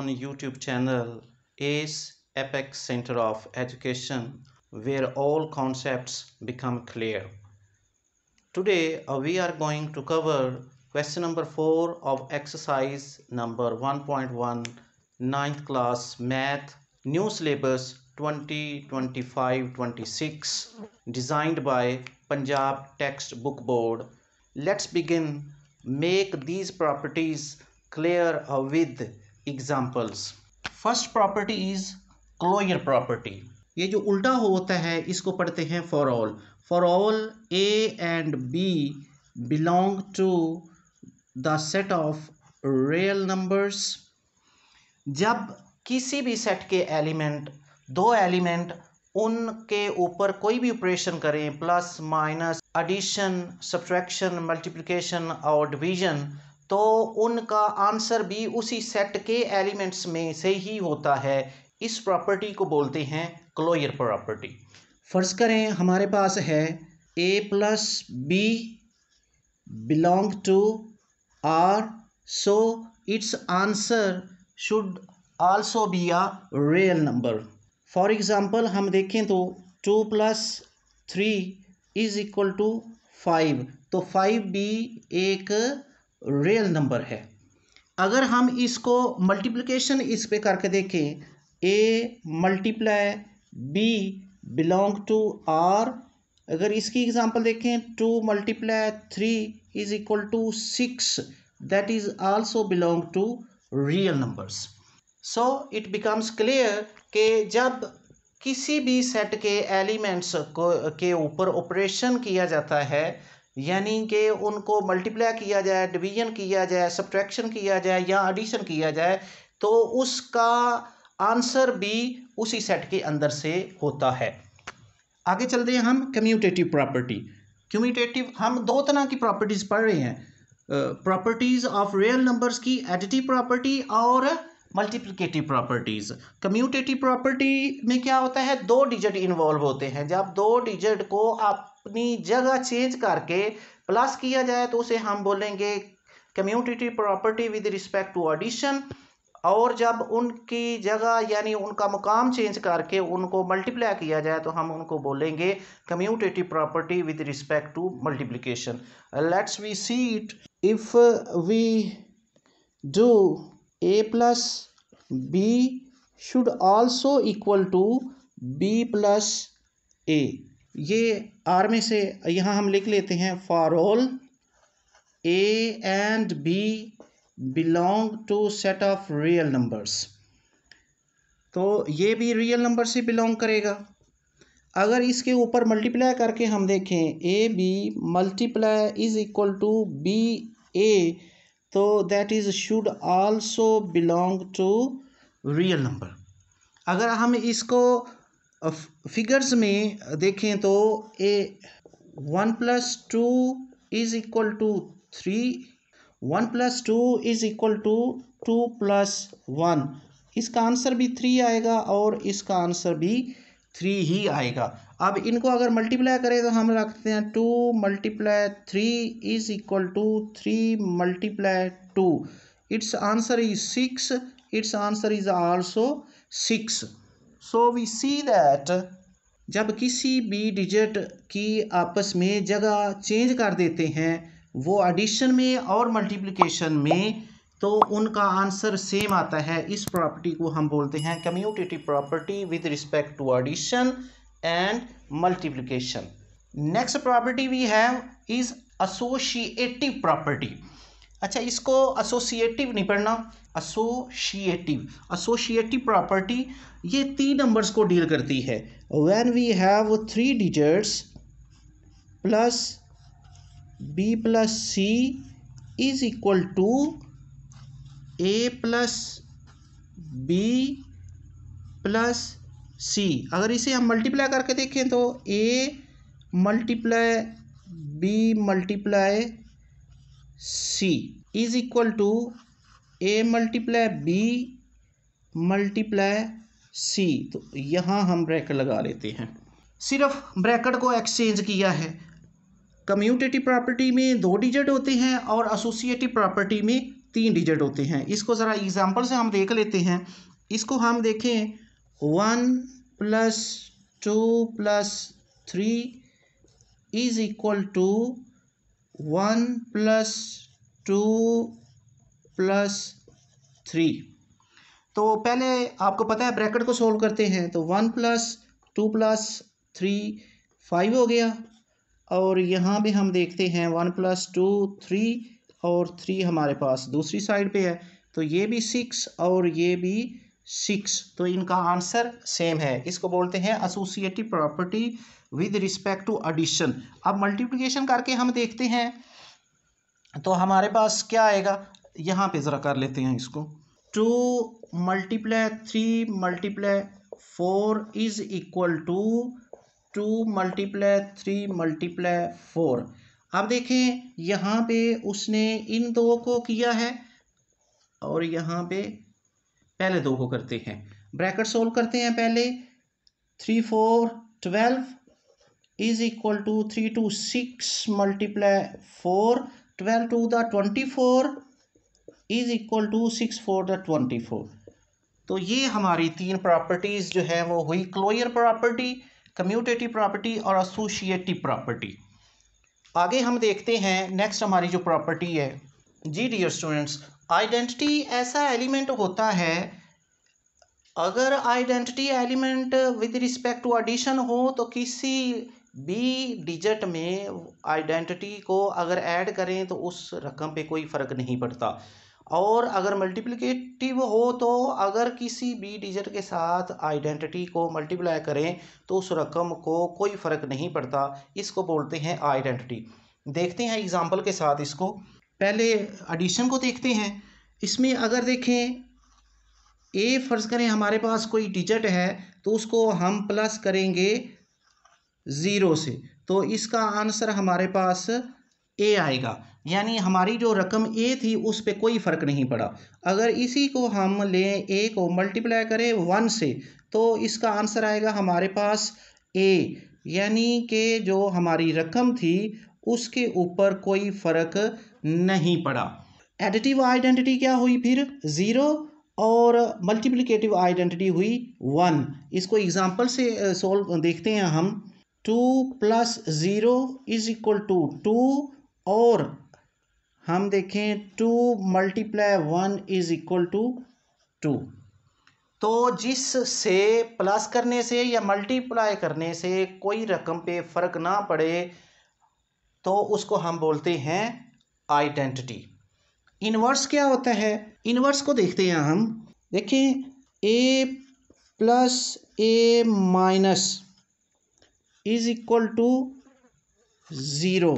on YouTube channel ACE Apex Center of Education, where all concepts become clear. Today we are going to cover question number 4 of exercise number 1.1 9th class math new syllabus 2025-26 designed by Punjab Textbook Board. Let's begin. Make these properties clear with examples. First property is closure property. ये जो उल्टा होता है इसको पढ़ते हैं for all A and B belong to the set of real numbers. जब किसी भी सेट के एलिमेंट दो एलिमेंट उनके ऊपर कोई भी ऑपरेशन करें, plus minus addition subtraction multiplication और डिवीजन, तो उनका आंसर भी उसी सेट के एलिमेंट्स में से ही होता है. इस प्रॉपर्टी को बोलते हैं क्लोजर प्रॉपर्टी. फर्ज करें हमारे पास है a plus b belong to r, so its answer should also be a real number. For example हम देखें तो 2 प्लस 3 इज इक्वल टू 5, तो 5 भी एक रियल नंबर है. अगर हम इसको मल्टीप्लिकेशन इस पे करके देखें, a multiply b belong to r, अगर इसकी एग्जांपल देखें 2 multiply 3 is equal to 6, that is also belong to real numbers. So it becomes clear कि जब किसी भी सेट के एलिमेंट्स के ऊपर ऑपरेशन किया जाता है, यानी कि उनको मल्टीप्लाई किया जाए, डिवीजन किया जाए, सब्ट्रैक्शन किया जाए या एडिशन किया जाए, तो उसका आंसर भी उसी सेट के अंदर से होता है. आगे चलते हैं हम कम्यूटेटिव प्रॉपर्टी. कम्यूटेटिव हम दो तरह की प्रॉपर्टीज पढ़ रहे हैं, प्रॉपर्टीज ऑफ रियल नंबर्स की एडिटिव प्रॉपर्टी और मल्टीप्लिकेटिव प्रॉपर्टीज. कम्यूटेटिव प्रॉपर्टी में क्या होता है, दो डिजिट इन्वॉल्व होते हैं. जब दो डिजिट को अपनी जगह चेंज करके प्लस किया जाए तो उसे हम बोलेंगे commutative property with respect to addition, और जब उनकी जगह यानी उनका मुकाम चेंज करके उनको मल्टीप्लाई किया जाए तो हम उनको बोलेंगे commutative property with respect to multiplication. Let's we see it. If we do a plus B should also equal to B plus A. ये आर में से यहाँ हम लिख लेते हैं for all A and B belong to set of real numbers, तो ये भी रियल नंबर से बिलोंग करेगा. अगर इसके ऊपर मल्टीप्लाई करके हम देखें A B multiply is equal to B A, तो that is should also belong to real number. अगर हम इसको फिगर्स में देखें तो A 1 plus 2 is equal to 3, 1 plus 2 is equal to 2 plus 1, इसका आंसर भी 3 आएगा और इसका आंसर भी 3 ही आएगा. अब इनको अगर मल्टीप्लाई करें तो हम रखते हैं 2 multiply 3 is equal to 3 multiply 2, its answer is 6, its answer is also 6. So we see that जब किसी भी डिजिट की आपस में जगह चेंज कर देते हैं वो एडिशन में और मल्टीप्लिकेशन में, तो उनका आंसर सेम आता है. इस प्रॉपर्टी को हम बोलते हैं commutative property with respect to addition and multiplication. Next property we have is associative property. अच्छा, इसको एसोसिएटिव नहीं पढ़ना, एसोसिएटिव प्रॉपर्टी ये 3 नंबर्स को डील करती है. When we have 3 digits plus B plus C is equal to A plus B plus C. अगर इसे हम मल्टीप्लाई करके देखें तो A multiply B multiply C is equal to A multiply B multiply C. तो यहाँ हम ब्रैकेट लगा लेते हैं, सिर्फ ब्रैकेट को एक्सचेंज किया है. कम्यूटेटिव प्रॉपर्टी में 2 डिजिट होते हैं और एसोसिएटिव प्रॉपर्टी में 3 डिजिट होते हैं। इसको ज़रा एग्जांपल से हम देख लेते हैं। इसको हम देखें 1 + 2 + 3 इज इक्वल टू 1 + 2 + 3। तो पहले आपको पता है ब्रैकेट को सोल्व करते हैं, तो 1 + 2 + 3 5 हो गया, और यहाँ भी हम देखते हैं 1 + 2 3 और 3 हमारे पास दूसरी साइड पे है, तो ये भी 6 और ये भी 6, तो इनका आंसर सेम है। इसको बोलते हैं associative property with respect to addition. अब मल्टीप्लिकेशन करके हम देखते हैं तो हमारे पास क्या आएगा, यहाँ पे ज़रा कर लेते हैं इसको। 2 × 3 × 4 इज इक्वल टू 2 × 3 × 4। अब देखें यहाँ पे उसने इन दो को किया है और यहाँ पे पहले दो को करते हैं। ब्रैकेट सोल्व करते हैं पहले। 3 4 12 इज इक्वल टू 3 2 6 × 4 12 2 द 24 इज इक्वल टू 6 4 द 24। तो ये हमारी 3 प्रॉपर्टीज़ जो है वो हुई क्लोजर प्रॉपर्टी, कम्यूटेटिव प्रॉपर्टी और एसोसिएटिव प्रॉपर्टी। आगे हम देखते हैं नेक्स्ट हमारी जो प्रॉपर्टी है। जी डियर स्टूडेंट्स, आइडेंटिटी ऐसा एलिमेंट होता है, अगर identity element with respect to addition हो तो किसी भी डिजिट में आइडेंटिटी को अगर ऐड करें तो उस रकम पे कोई फ़र्क नहीं पड़ता, और अगर मल्टीप्लिकेटिव हो तो अगर किसी भी डिजिट के साथ आइडेंटिटी को मल्टीप्लाई करें तो उस रकम को कोई फ़र्क नहीं पड़ता। इसको बोलते हैं आइडेंटिटी। देखते हैं एग्जांपल के साथ इसको। पहले एडिशन को देखते हैं। इसमें अगर देखें ए फ़र्ज़ करें हमारे पास कोई डिजिट है तो उसको हम प्लस करेंगे 0 से, तो इसका आंसर हमारे पास ए आएगा, यानी हमारी जो रकम ए थी उस पर कोई फ़र्क नहीं पड़ा। अगर इसी को हम लें, ए को मल्टीप्लाई करें 1 से, तो इसका आंसर आएगा हमारे पास ए, यानी कि जो हमारी रकम थी उसके ऊपर कोई फ़र्क नहीं पड़ा। एडिटिव आइडेंटिटी क्या हुई फिर 0, और मल्टीप्लिकेटिव आइडेंटिटी हुई 1। इसको एग्जांपल से सोल्व देखते हैं हम। 2 + 0 इज इक्वल टू 2, और हम देखें 2 × 1 इज इक्वल टू 2। तो जिससे प्लस करने से या मल्टीप्लाई करने से कोई रकम पे फ़र्क ना पड़े तो उसको हम बोलते हैं आइडेंटिटी। इन्वर्स क्या होता है, इन्वर्स को देखते हैं हम। देखें a + a- is equal to 0,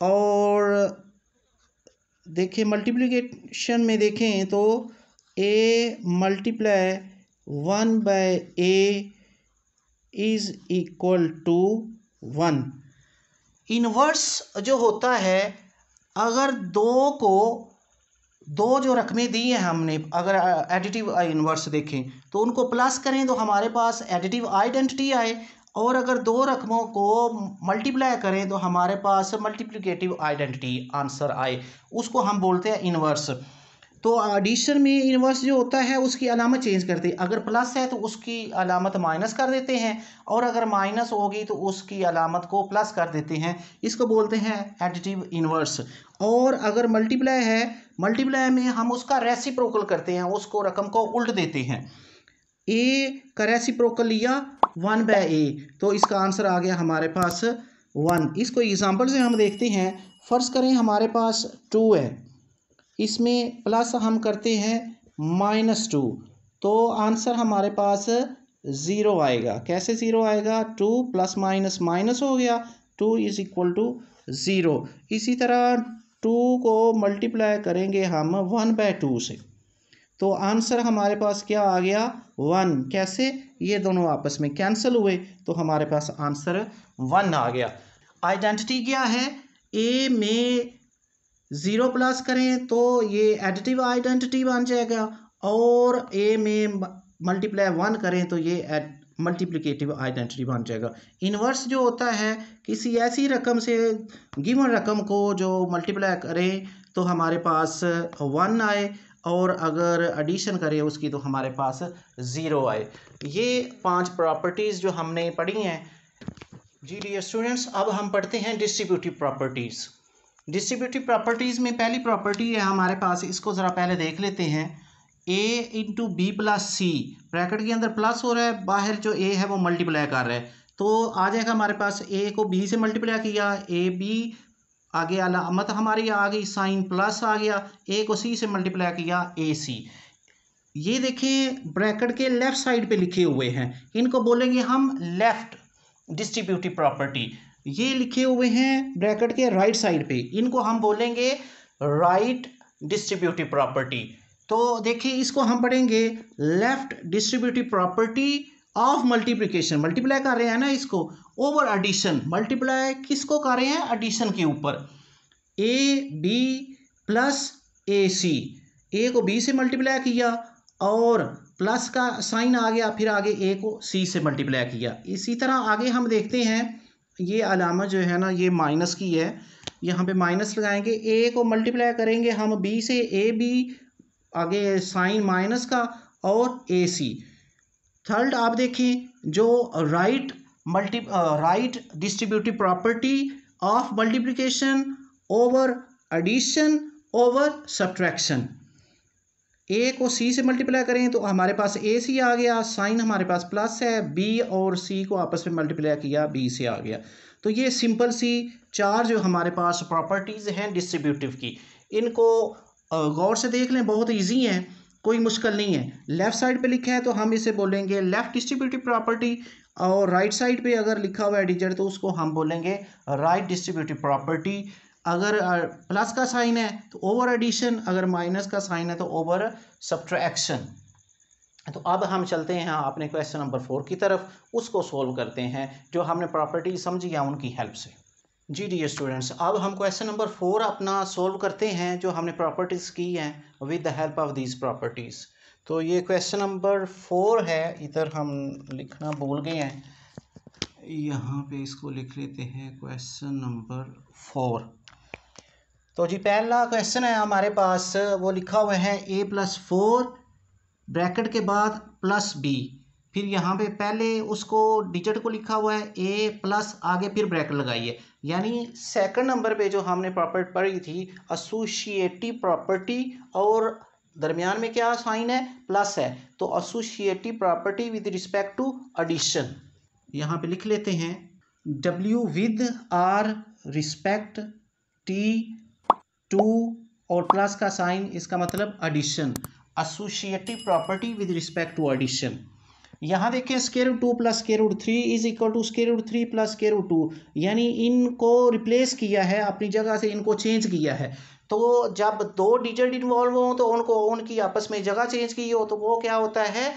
और देखिए मल्टीप्लिकेशन में देखें तो a × 1/a is equal to 1। Inverse जो होता है, अगर दो जो रकमें दी हैं हमने, अगर एडिटिव इन्वर्स देखें तो उनको प्लस करें तो हमारे पास एडिटिव आइडेंटिटी आए, और अगर दो रकमों को मल्टीप्लाई करें तो हमारे पास मल्टीप्लिकेटिव आइडेंटिटी आंसर आए, उसको हम बोलते हैं इन्वर्स। तो एडिशन में इन्वर्स जो होता है उसकी अलामत चेंज करते हैं। अगर प्लस है तो उसकी अलामत माइनस कर देते हैं, और अगर माइनस होगी तो उसकी अलामत को प्लस कर देते हैं। इसको बोलते हैं एडिटिव इन्वर्स। और अगर मल्टीप्लाई है, मल्टीप्लाई में हम उसका रेसिप्रोकल करते हैं, उसको रकम को उल्ट देते हैं। ए का रेसिप्रोकल लिया 1/a, तो इसका आंसर आ गया हमारे पास 1। इसको एग्जांपल से हम देखते हैं। फ़र्ज़ करें हमारे पास 2 है, इसमें प्लस हम करते हैं -2, तो आंसर हमारे पास 0 आएगा। कैसे 0 आएगा, 2 + माइनस हो गया, 2 इज इक्वल टू 0। इसी तरह 2 को मल्टीप्लाई करेंगे हम 1/2 से, तो आंसर हमारे पास क्या आ गया 1। कैसे, ये दोनों आपस में कैंसिल हुए तो हमारे पास आंसर 1 आ गया। आइडेंटिटी क्या है, ए में 0 प्लस करें तो ये एडिटिव आइडेंटिटी बन जाएगा, और ए में मल्टीप्लाई 1 करें तो ये मल्टीप्लिकेटिव आइडेंटिटी बन जाएगा। इन्वर्स जो होता है किसी ऐसी रकम से गिवन रकम को जो मल्टीप्लाई करें तो हमारे पास 1 आए, और अगर एडिशन करें उसकी तो हमारे पास 0 आए। ये 5 प्रॉपर्टीज़ जो हमने पढ़ी हैं। जी डियर स्टूडेंट्स, अब हम पढ़ते हैं डिस्ट्रीब्यूटिव प्रॉपर्टीज़। डिस्ट्रीब्यूटिव प्रॉपर्टीज़ में पहली प्रॉपर्टी है हमारे पास, इसको ज़रा पहले देख लेते हैं। a into b plus c, bracket के अंदर प्लस हो रहा है, बाहर जो a है वो मल्टीप्लाई कर रहा है, तो आ जाएगा हमारे पास a को b से मल्टीप्लाई किया, ए बी आगे अलामत हमारी आ गई साइन प्लस आ गया, a को c से मल्टीप्लाई किया ए सी। ये देखिए ब्रैकेट के लेफ्ट साइड पे लिखे हुए हैं, इनको बोलेंगे हम लेफ्ट डिस्ट्रीब्यूटिव प्रॉपर्टी। ये लिखे हुए हैं ब्रैकेट के राइट साइड पे, इनको हम बोलेंगे राइट डिस्ट्रीब्यूटिव प्रॉपर्टी। तो देखिए इसको हम पढ़ेंगे left distributive property of multiplication, multiply कर रहे हैं ना इसको, ओवर एडिशन, मल्टीप्लाई किसको कर रहे हैं, एडिशन के ऊपर। ए बी प्लस ए सी, ए को बी से मल्टीप्लाई किया और प्लस का साइन आ गया, फिर आगे ए को सी से मल्टीप्लाई किया। इसी तरह आगे हम देखते हैं, ये अलामत जो है ना ये माइनस की है, यहाँ पे माइनस लगाएंगे, ए को मल्टीप्लाई करेंगे हम बी से, ए बी आगे साइन माइनस का और ए सी। थर्ड आप देखें जो right distributive property of multiplication over addition over subtraction. A को सी से मल्टीप्लाई करें तो हमारे पास ए सी आ गया, साइन हमारे पास प्लस है, बी और सी को आपस में मल्टीप्लाई किया, बी से आ गया। तो ये सिंपल सी 4 जो हमारे पास प्रॉपर्टीज़ हैं डिस्ट्रीब्यूटिव की, इनको गौर से देख लें, बहुत इजी है, कोई मुश्किल नहीं है। लेफ़्ट साइड पे लिखा है तो हम इसे बोलेंगे लेफ़्ट डिस्ट्रीब्यूटिव प्रॉपर्टी, और राइट साइड पे अगर लिखा हुआ है डिजिट तो उसको हम बोलेंगे राइट डिस्ट्रीब्यूटिव प्रॉपर्टी। अगर प्लस का साइन है तो ओवर एडिशन, अगर माइनस का साइन है तो ओवर सब्ट्रैक्शन। तो अब हम चलते हैं अपने क्वेश्चन नंबर 4 की तरफ, उसको सोल्व करते हैं जो हमने प्रॉपर्टी समझी है उनकी हेल्प से। जी डियर स्टूडेंट्स, अब हम क्वेश्चन नंबर 4 अपना सोल्व करते हैं जो हमने प्रॉपर्टीज़ की हैं with the help of these properties. तो ये क्वेश्चन नंबर 4 है, इधर हम लिखना भूल गए हैं, यहाँ पे इसको लिख लेते हैं क्वेश्चन नंबर 4। तो जी पहला क्वेश्चन है हमारे पास, वो लिखा हुआ है a + 4 ब्रैकेट के बाद प्लस बी, फिर यहाँ पे पहले उसको डिजिट को लिखा हुआ है a प्लस आगे फिर ब्रैकेट लगाइए। यानी सेकंड नंबर पे जो हमने प्रॉपर्टी पढ़ी थी एसोसिएटिव प्रॉपर्टी, और दरमियान में क्या साइन है, प्लस है, तो associative property with respect to addition. यहाँ पे लिख लेते हैं W with r respect T to और प्लस का साइन, इसका मतलब addition, associative property with respect to addition. यहाँ देखें √2 + √3 इज इक्वल टू √3 + √2, यानी इनको रिप्लेस किया है, अपनी जगह से इनको चेंज किया है। तो जब 2 डिजिट इन्वॉल्व हो तो उनको उनकी आपस में जगह चेंज की हो तो वो क्या होता है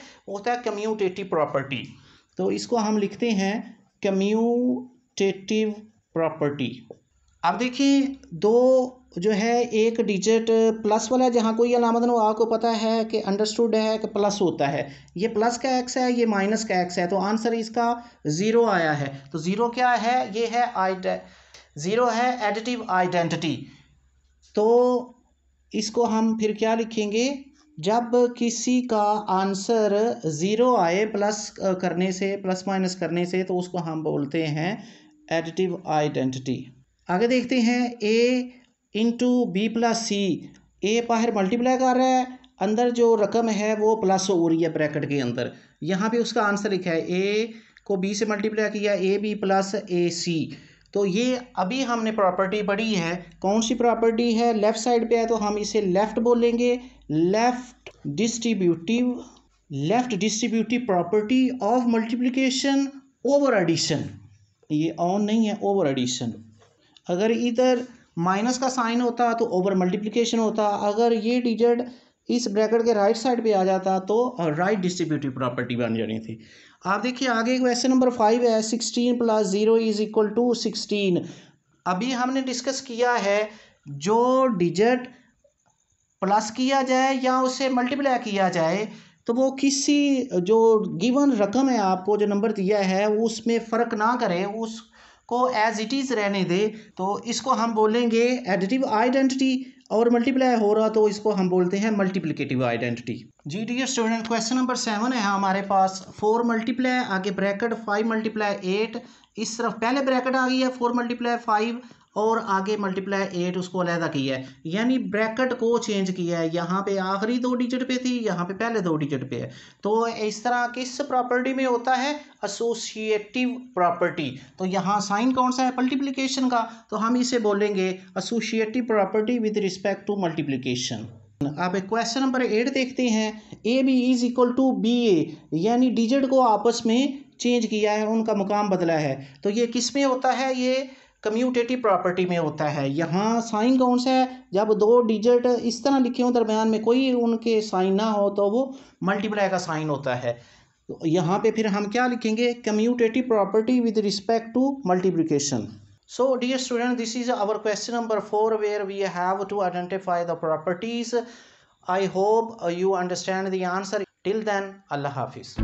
कम्यूटेटिव प्रॉपर्टी। तो इसको हम लिखते हैं कम्यूटेटिव प्रॉपर्टी। अब देखिए 2 जो है एक डिजिट प्लस वाला, जहाँ कोई अलामत हो, आपको पता है कि अंडरस्टूड है कि प्लस होता है, ये प्लस का एक्स है, ये माइनस का एक्स है, तो आंसर इसका 0 आया है। तो 0 क्या है, ये है 0 है एडिटिव आइडेंटिटी। तो इसको हम फिर क्या लिखेंगे, जब किसी का आंसर 0 आए प्लस करने से, प्लस माइनस करने से, तो उसको हम बोलते हैं एडिटिव आइडेंटिटी। आगे देखते हैं a इंटू बी प्लस सी, ए बाहर मल्टीप्लाई कर रहा है, अंदर जो रकम है वो प्लस हो रही है ब्रैकेट के अंदर, यहाँ पे उसका आंसर लिखा है a को b से मल्टीप्लाई किया, ए बी प्लस ए सी। तो ये अभी हमने प्रॉपर्टी पढ़ी है, कौन सी प्रॉपर्टी है, लेफ्ट साइड पे है, तो हम इसे लेफ्ट बोलेंगे, left distributive property of multiplication over addition. ये ऑन नहीं है, ओवर एडिशन। अगर इधर माइनस का साइन होता तो ओवर मल्टीप्लिकेशन होता, अगर ये डिजिट इस ब्रैकेट के राइट साइड पे आ जाता तो राइट डिस्ट्रीब्यूटिव प्रॉपर्टी बन जानी थी। आप देखिए आगे क्वेश्चन नंबर 5 है, 16 + 0 = 16। अभी हमने डिस्कस किया है जो डिजिट प्लस किया जाए या उसे मल्टीप्लाई किया जाए तो वो किसी जो गिवन रकम है, आपको जो नंबर दिया है उसमें फ़र्क ना करें, उसको एज इट इज़ रहने दे, तो इसको हम बोलेंगे एडिटिव आइडेंटिटी। और मल्टीप्लाई हो रहा तो इसको हम बोलते हैं मल्टीप्लिकेटिव आइडेंटिटी। जी डियर स्टूडेंट, क्वेश्चन नंबर 7 है हमारे पास। 4 मल्टीप्लाई आगे ब्रैकेट 5 मल्टीप्लाई 8, इस तरफ पहले ब्रैकेट आ गई है 4 मल्टीप्लाई 5 और आगे मल्टीप्लाई 8 उसको अलहदा किया है, यानी ब्रैकेट को चेंज किया है। यहाँ पे आखिरी 2 डिजिट पे थी, यहाँ पे पहले 2 डिजिट पे है। तो इस तरह किस प्रॉपर्टी में होता है? Associative property. तो यहाँ साइन कौन सा है? मल्टीप्लिकेशन का, तो हम इसे बोलेंगे associative property with respect to multiplication. अब क्वेश्चन नंबर 8 देखते हैं। A B is equal to B A, यानी डिजिट को आपस में चेंज किया है, उनका मुकाम बदला है। तो ये किस में होता है? ये कम्यूटेटिव प्रॉपर्टी में होता है। यहाँ साइन कौन सा है? जब 2 डिजिट इस तरह लिखे हो, दरम्यान में कोई उनके साइन ना हो, तो वो मल्टीप्लाई का साइन होता है। तो यहाँ पे फिर हम क्या लिखेंगे? Commutative property with respect to multiplication. So dear student, this is our question number 4 where we have to identify the properties. I hope you understand the answer. Till then, Allah Hafiz.